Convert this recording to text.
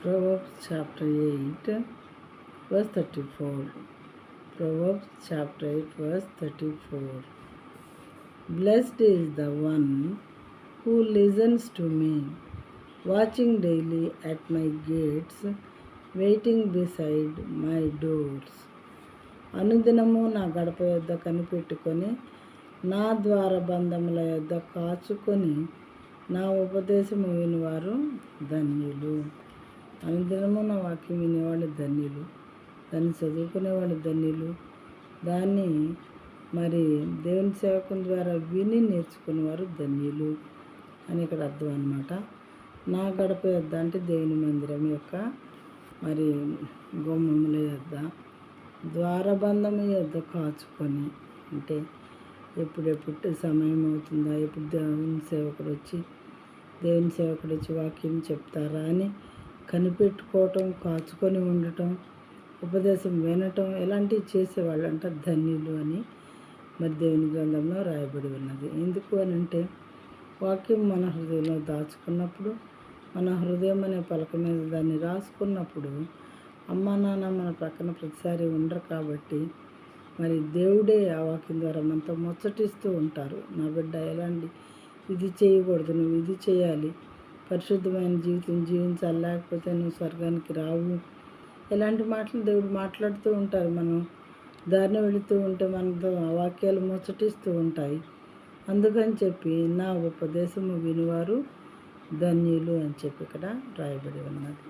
Proverbs chapter 8, verse 34. Proverbs chapter 8, verse 34. Blessed is the one who listens to me, watching daily at my gates, waiting beside my doors. అనుదినము నా గడప యొద్ద కనిపెట్టుకొని నా ద్వారబంధముల యొద్ద కాచుకొని నా ఉపదేశము వినివారు ధన్యులు. అనుదినము నా వాక్యం వినేవాళ్ళు ధన్యులు, దాన్ని చదువుకునేవాళ్ళు ధన్యులు, దాన్ని మరి దేవుని సేవకుని ద్వారా విని నేర్చుకునేవారు ధన్యులు అని ఇక్కడ అర్థం అన్నమాట. నా గడప యొద్ద అంటే దేవుని మందిరం యొక్క మరి గుమ్మముల యొద్ద ద్వారబంధము యొద్ద కాచుకొని, అంటే ఎప్పుడెప్పుడు సమయం అవుతుందా, ఎప్పుడు దేవుని సేవకుడు వచ్చి వాక్యం చెప్తారా అని కనిపెట్టుకోవటం, కాచుకొని ఉండటం, ఉపదేశం వినటం ఇలాంటివి చేసేవాళ్ళు అంట ధన్యులు అని మరి దేవుని గ్రంథంలో రాయబడి ఉన్నది. ఎందుకు అని అంటే వాక్యం మన హృదయంలో దాచుకున్నప్పుడు, మన హృదయం అనే పలక మీద దాన్ని రాసుకున్నప్పుడు అమ్మ నాన్న మన ప్రక్కన ప్రతిసారి ఉండరు కాబట్టి మరి దేవుడే ఆ వాక్యం ద్వారా మనతో ముచ్చటిస్తూ ఉంటారు. నా బిడ్డ ఎలాంటి ఇది చేయకూడదు, నువ్వు ఇది చేయాలి, పరిశుద్ధమైన జీవితం జీవించాలి, లేకపోతే నువ్వు స్వర్గానికి రావు, ఇలాంటి మాటలు దేవుడు మాట్లాడుతూ ఉంటారు. మనం దారిని వెళుతూ ఉంటే మనతో ఆ వాక్యాలు ముచ్చటిస్తూ ఉంటాయి. అందుకని చెప్పి నా ఉపదేశము వినివారు ధన్యులు అని చెప్పి ఇక్కడ రాయబడి ఉన్నది.